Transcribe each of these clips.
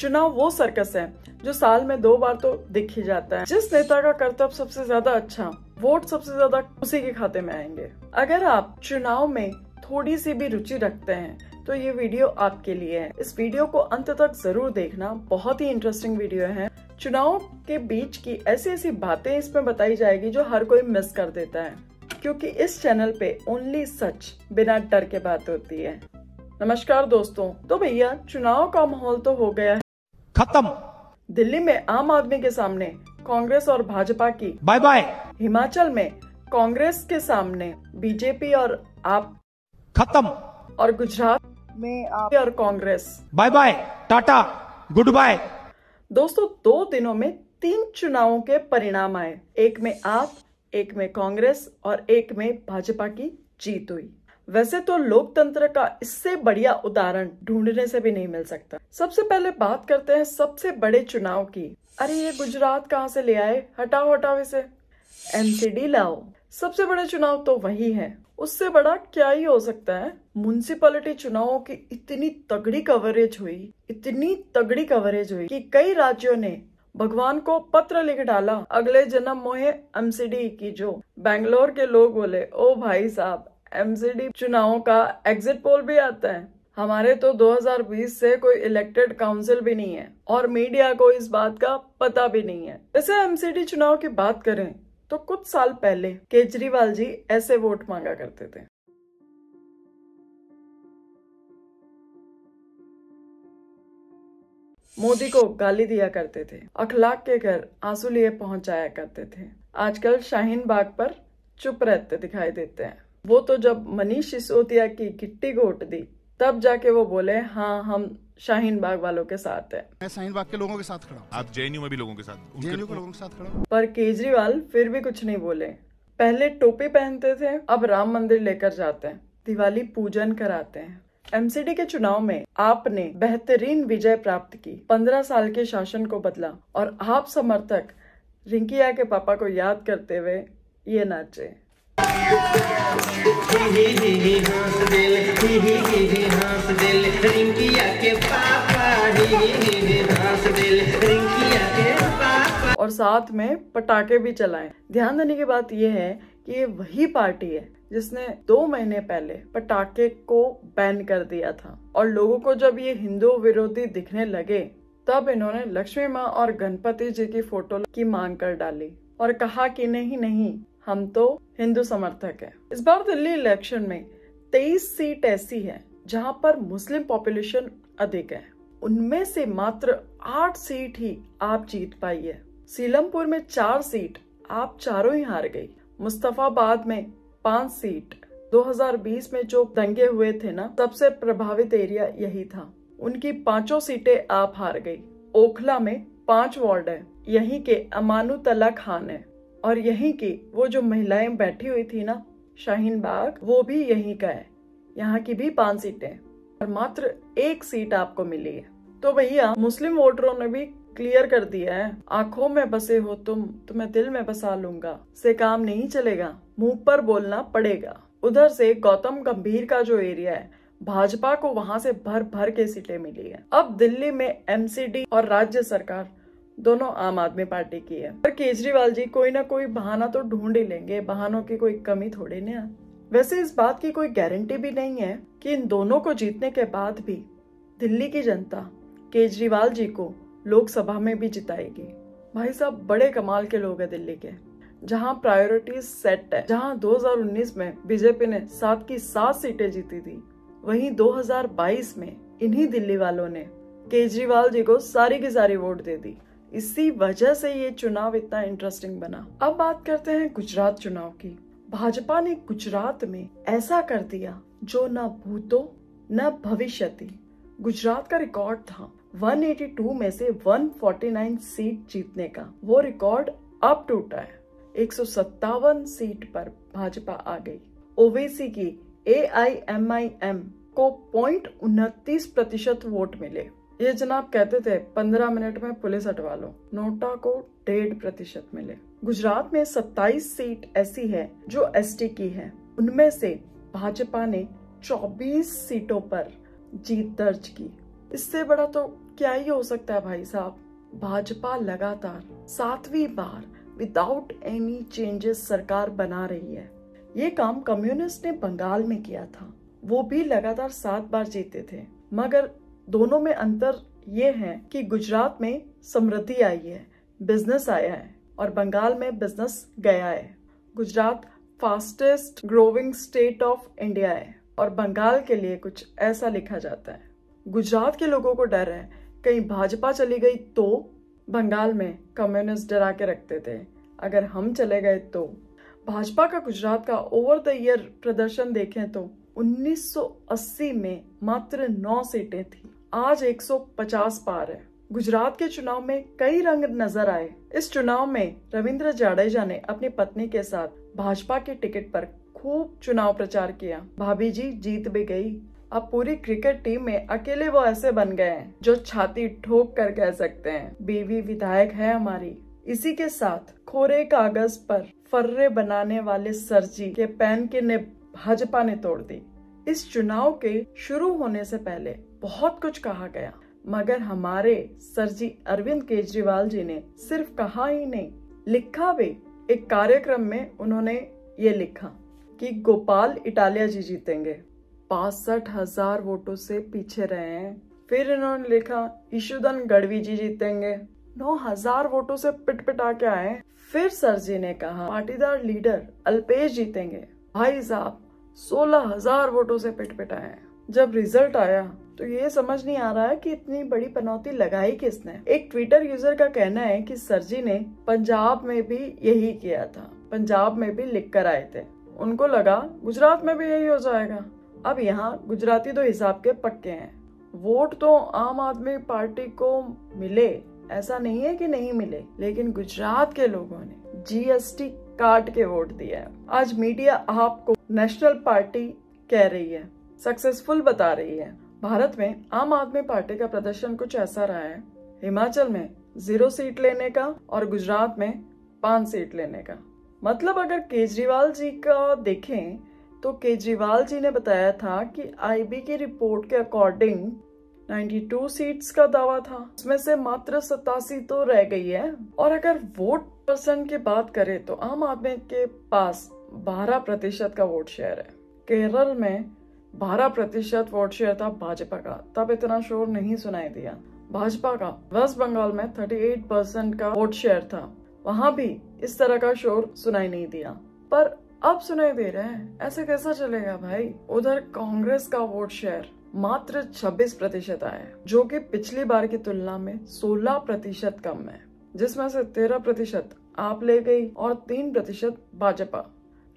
चुनाव वो सर्कस है जो साल में 2 बार तो दिख ही जाता है। जिस नेता का कर्तव्य सबसे ज्यादा अच्छा, वोट सबसे ज्यादा उसी के खाते में आएंगे। अगर आप चुनाव में थोड़ी सी भी रुचि रखते हैं तो ये वीडियो आपके लिए है। इस वीडियो को अंत तक जरूर देखना, बहुत ही इंटरेस्टिंग वीडियो है। चुनाव के बीच की ऐसी ऐसी बातें इसमें बताई जाएगी जो हर कोई मिस कर देता है, क्योंकि इस चैनल पे ओनली सच, बिना डर के बात होती है। नमस्कार दोस्तों। तो भैया, चुनाव का माहौल तो हो गया है खत्म। दिल्ली में आम आदमी के सामने कांग्रेस और भाजपा की बाय बाय। हिमाचल में कांग्रेस के सामने बीजेपी और आप खत्म। और गुजरात में आप और Congress bye bye, tata, good bye. दोस्तों, 2 दिनों में 3 चुनावों के परिणाम आए। एक में आप, एक में कांग्रेस और एक में भाजपा की जीत हुई। वैसे तो लोकतंत्र का इससे बढ़िया उदाहरण ढूंढने से भी नहीं मिल सकता। सबसे पहले बात करते हैं सबसे बड़े चुनाव की। अरे ये गुजरात कहाँ से ले आए, हटाओ इसे, एमसीडी लाओ। सबसे बड़े चुनाव तो वही है, उससे बड़ा क्या ही हो सकता है। म्युनिसिपैलिटी चुनावों की इतनी तगड़ी कवरेज हुई कि कई राज्यों ने भगवान को पत्र लिख डाला, अगले जन्म मोहे एमसीडी की। जो बैंगलोर के लोग बोले, ओ भाई साहब, एमसीडी चुनावों का एग्जिट पोल भी आता है। हमारे तो 2020 से कोई इलेक्टेड काउंसिल भी नहीं है और मीडिया को इस बात का पता भी नहीं है। वैसे एमसीडी चुनाव की बात करें तो कुछ साल पहले केजरीवाल जी ऐसे वोट मांगा करते थे। मोदी को गाली दिया करते थे, अखलाक के घर आंसू लिए पहुंच जाया करते थे। आजकल शाहीन बाग पर चुप रहते दिखाई देते हैं। वो तो जब मनीष सिसोदिया की गिट्टी गोट दी तब जाके वो बोले, हाँ हम शाहीन बाग वालों के साथ है। मैं शाहीन बाग के लोगों के साथ खड़ा हूँ। आप जेएनयू में भी लोगों के साथ, जेएनयू के लोगों के साथ खड़ा हूँ। पर केजरीवाल फिर भी कुछ नहीं बोले। पहले टोपी पहनते थे, अब राम मंदिर लेकर जाते हैं, दिवाली पूजन कराते हैं। एमसीडी के चुनाव में आपने बेहतरीन विजय प्राप्त की, 15 साल के शासन को बदला और आप समर्थक रिंकिया के पापा को याद करते हुए ये नाचे। और साथ में पटाखे भी चलाएं। ध्यान देने की बात यह है कि ये वही पार्टी है जिसने 2 महीने पहले पटाखे को बैन कर दिया था और लोगों को जब ये हिंदू विरोधी दिखने लगे तब इन्होंने लक्ष्मी माँ और गणपति जी की फोटो की मांग कर डाली और कहा कि नहीं, हम तो हिंदू समर्थक हैं। इस बार दिल्ली इलेक्शन में 23 सीट ऐसी है जहां पर मुस्लिम पॉपुलेशन अधिक है। उनमें से मात्र 8 सीट ही आप जीत पाई है। सीलमपुर में 4 सीट आप चारों ही हार गई। मुस्तफाबाद में 5 सीट। 2020 में जो दंगे हुए थे ना, सबसे प्रभावित एरिया यही था। उनकी 5 सीटें आप हार गई। ओखला में 5 वार्ड है, यहीं के अमानुतल्ला खान है और यहीं की वो जो महिलाएं बैठी हुई थी ना, शाहीन बाग, वो भी यहीं का है। यहाँ की भी 5 सीटें और मात्र 1 सीट आपको मिली है। तो भैया, मुस्लिम वोटरों ने भी क्लियर कर दिया है, आंखों में बसे हो तुम, तुम्हें दिल में बसा लूंगा से काम नहीं चलेगा, मुंह पर बोलना पड़ेगा। उधर से गौतम गंभीर का जो एरिया है, भाजपा को वहां से भर के सीटें मिली है। अब दिल्ली में एमसीडी और राज्य सरकार दोनों आम आदमी पार्टी की है। पर केजरीवाल जी कोई ना कोई बहाना तो ढूंढ ही लेंगे, बहानों की कोई कमी थोड़ी नहीं है। वैसे इस बात की कोई गारंटी भी नहीं है कि इन दोनों को जीतने के बाद भी दिल्ली की जनता केजरीवाल जी को लोकसभा में भी जिताएगी। भाई साहब, बड़े कमाल के लोग हैं दिल्ली के, जहां प्रायोरिटीज सेट है। जहां 2019 में बीजेपी ने 7 की 7 सीटें जीती थी, वहीं 2022 में इन्हीं दिल्ली वालों ने केजरीवाल जी को सारी की सारी वोट दे दी। इसी वजह से ये चुनाव इतना इंटरेस्टिंग बना। अब बात करते हैं गुजरात चुनाव की। भाजपा ने गुजरात में ऐसा कर दिया जो न भूतो न भविष्यति। गुजरात का रिकॉर्ड था 182 में से 149 सीट जीतने का। वो रिकॉर्ड अब टूटा है। 157 सीट पर भाजपा आ गई। ओवैसी की AIMIM को 0.29% वोट मिले। ये जनाब कहते थे 15 मिनट में पुलिस हटवा लो। नोटा को 1.5% मिले। गुजरात में 27 सीट ऐसी है जो ST की है। उनमें से भाजपा ने 24 सीटों पर जीत दर्ज की। इससे बड़ा तो क्या ही हो सकता है भाई साहब। भाजपा लगातार 7वीं बार विदाउट एनी चेंजेस सरकार बना रही है। ये काम कम्युनिस्ट ने बंगाल में किया था, वो भी लगातार 7 बार जीते थे। मगर दोनों में अंतर ये है कि गुजरात में समृद्धि आई है, बिजनेस आया है, और बंगाल में बिजनेस गया है। Gujarat fastest growing state of India है और बंगाल के लिए कुछ ऐसा लिखा जाता है। गुजरात के लोगों को डर है कहीं भाजपा चली गई तो। बंगाल में कम्युनिस्ट डरा के रखते थे, अगर हम चले गए तो। भाजपा का गुजरात का ओवर द ईयर प्रदर्शन देखें तो 1980 में मात्र 9 सीटें थी, आज 150 पार है। गुजरात के चुनाव में कई रंग नजर आए। इस चुनाव में रविंद्र जाडेजा ने अपनी पत्नी के साथ भाजपा के टिकट पर खूब चुनाव प्रचार किया। भाभी जी जीत भी गई। अब पूरी क्रिकेट टीम में अकेले वो ऐसे बन गए हैं जो छाती ठोक कर कह सकते हैं बीवी विधायक है हमारी। इसी के साथ कोरे कागज पर फर्रे बनाने वाले सरजी के पैन के ने भाजपा ने तोड़ दी। इस चुनाव के शुरू होने से पहले बहुत कुछ कहा गया, मगर हमारे सरजी अरविंद केजरीवाल जी ने सिर्फ कहा ही नहीं, लिखा भी। एक कार्यक्रम में उन्होंने ये लिखा कि गोपाल इटालिया जी जीतेंगे, 65,000 वोटों से पीछे रहे हैं। फिर इन्होंने लिखा ईशुदन गढ़वी जी जीतेंगे, 9,000 वोटों से पिटपिटा के आए। फिर सर जी ने कहा पाटीदार लीडर अल्पेश जीतेंगे, भाई साहब 16,000 वोटों से पिटपिटाए। जब रिजल्ट आया तो ये समझ नहीं आ रहा है कि इतनी बड़ी पनौती लगाई किसने। एक ट्विटर यूजर का कहना है कि सर जी ने पंजाब में भी यही किया था, पंजाब में भी लिख कर आए थे, उनको लगा गुजरात में भी यही हो जाएगा। अब यहाँ गुजराती तो हिसाब के पक्के हैं। वोट तो आम आदमी पार्टी को मिले, ऐसा नहीं है कि नहीं मिले, लेकिन गुजरात के लोगों ने जीएसटी काट के वोट दिया है। आज मीडिया आपको नेशनल पार्टी कह रही है, सक्सेसफुल बता रही है। भारत में आम आदमी पार्टी का प्रदर्शन कुछ ऐसा रहा है, हिमाचल में 0 सीट लेने का और गुजरात में 5 सीट लेने का। मतलब अगर केजरीवाल जी का देखें तो केजरीवाल जी ने बताया था कि आईबी की रिपोर्ट के अकॉर्डिंग 92 सीट्स का दावा था, उसमें से मात्र 87 तो रह गई है। और अगर वोट परसेंट की बात करें तो आम आदमी के पास 12% का वोट शेयर है। केरल में 12% वोट शेयर था भाजपा का, तब इतना शोर नहीं सुनाई दिया। भाजपा का वेस्ट बंगाल में 38% का वोट शेयर था, वहां भी इस तरह का शोर सुनाई नहीं दिया, पर अब सुनाई दे रहा है। ऐसे कैसा चलेगा भाई। उधर कांग्रेस का वोट शेयर मात्र 26% आया, जो कि पिछली बार की तुलना में 16% कम है, जिसमें से 13% आप ले गई और 3% भाजपा।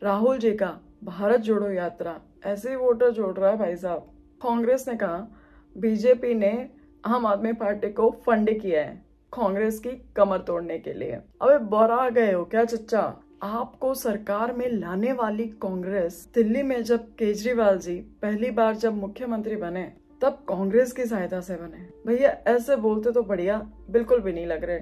राहुल जी का भारत जोड़ो यात्रा ऐसे ही वोटर जोड़ रहा है भाई साहब। कांग्रेस ने कहा बीजेपी ने आम आदमी पार्टी को फंड किया है कांग्रेस की कमर तोड़ने के लिए। अबे बौरा गए हो क्या चच्चा। आपको सरकार में लाने वाली कांग्रेस, दिल्ली में जब केजरीवाल जी पहली बार जब मुख्यमंत्री बने तब कांग्रेस की सहायता से बने। भैया ऐसे बोलते तो बढ़िया बिल्कुल भी नहीं लग रहे।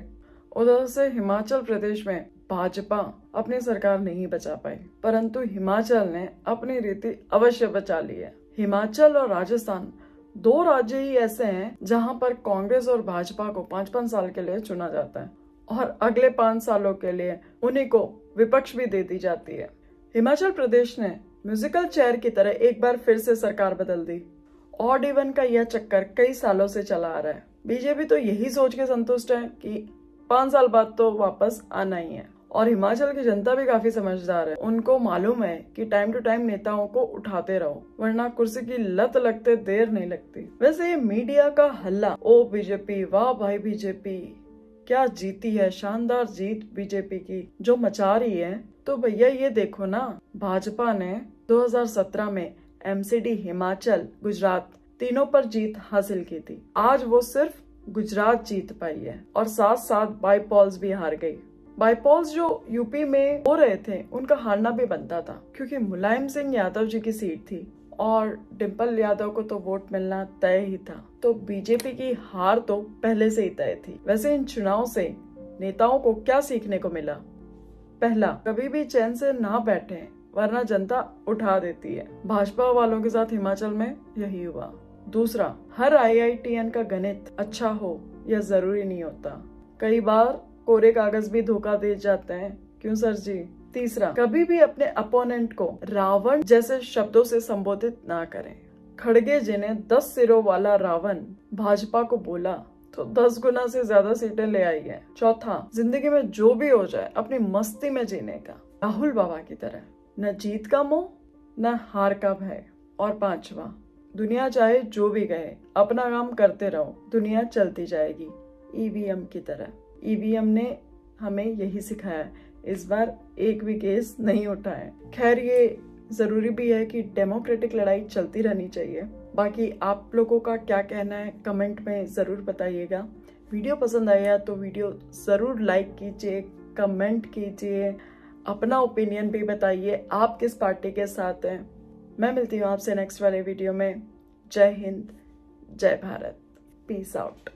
उधर से हिमाचल प्रदेश में भाजपा अपनी सरकार नहीं बचा पाई, परंतु हिमाचल ने अपनी रीति अवश्य बचा ली है। हिमाचल और राजस्थान 2 राज्य ही ऐसे हैं जहां पर कांग्रेस और भाजपा को 5-5 साल के लिए चुना जाता है और अगले 5 सालों के लिए उन्हीं को विपक्ष भी दे दी जाती है। हिमाचल प्रदेश ने म्यूजिकल चेयर की तरह एक बार फिर से सरकार बदल दी। ऑड इवन का यह चक्कर कई सालों से चला आ रहा है। बीजेपी तो यही सोच के संतुष्ट है कि 5 साल बाद तो वापस आना ही है, और हिमाचल की जनता भी काफी समझदार है। उनको मालूम है कि टाइम टू टाइम नेताओं को उठाते रहो, वरना कुर्सी की लत लगते देर नहीं लगती। वैसे ये मीडिया का हल्ला, ओ बीजेपी, वाह भाई बीजेपी क्या जीती है, शानदार जीत बीजेपी की जो मचा रही है, तो भैया ये देखो ना, भाजपा ने 2017 में एमसीडी, हिमाचल, गुजरात तीनों पर जीत हासिल की थी। आज वो सिर्फ गुजरात जीत पाई है और साथ साथ बाईपॉल्स भी हार गई। बाईपॉल्स जो यूपी में हो रहे थे उनका हारना भी बनता था, क्योंकि मुलायम सिंह यादव जी की सीट थी और डिम्पल यादव को तो वोट मिलना तय ही था, तो बीजेपी की हार तो पहले से ही तय थी। वैसे इन चुनाव से नेताओं को क्या सीखने को मिला? पहला, कभी भी चैन से ना बैठे, वरना जनता उठा देती है। भाजपा वालों के साथ हिमाचल में यही हुआ। दूसरा, हर IITian का गणित अच्छा हो यह जरूरी नहीं होता। कई बार कोरे कागज भी धोखा दे जाते हैं, क्यों सर जी? तीसरा, कभी भी अपने अपोनेंट को रावण जैसे शब्दों से संबोधित ना करें। खड़गे जी ने 10 सिरों वाला रावण भाजपा को बोला तो 10 गुना से ज्यादा सीटें ले आई है। चौथा, जिंदगी में जो भी हो जाए अपनी मस्ती में जीने का, राहुल बाबा की तरह, न जीत का मोह न हार का भय। और पांचवा, दुनिया चाहे जो भी कहे, अपना काम करते रहो, दुनिया चलती जाएगी, EVM की तरह। EVM ने हमें यही सिखाया, इस बार एक भी केस नहीं उठा है। खैर, ये जरूरी भी है कि डेमोक्रेटिक लड़ाई चलती रहनी चाहिए। बाकी आप लोगों का क्या कहना है कमेंट में जरूर बताइएगा। वीडियो पसंद आया तो वीडियो जरूर लाइक कीजिए, कमेंट कीजिए, अपना ओपिनियन भी बताइए, आप किस पार्टी के साथ हैं। मैं मिलती हूँ आपसे नेक्स्ट वाले वीडियो में। जय हिंद, जय भारत, पीस आउट।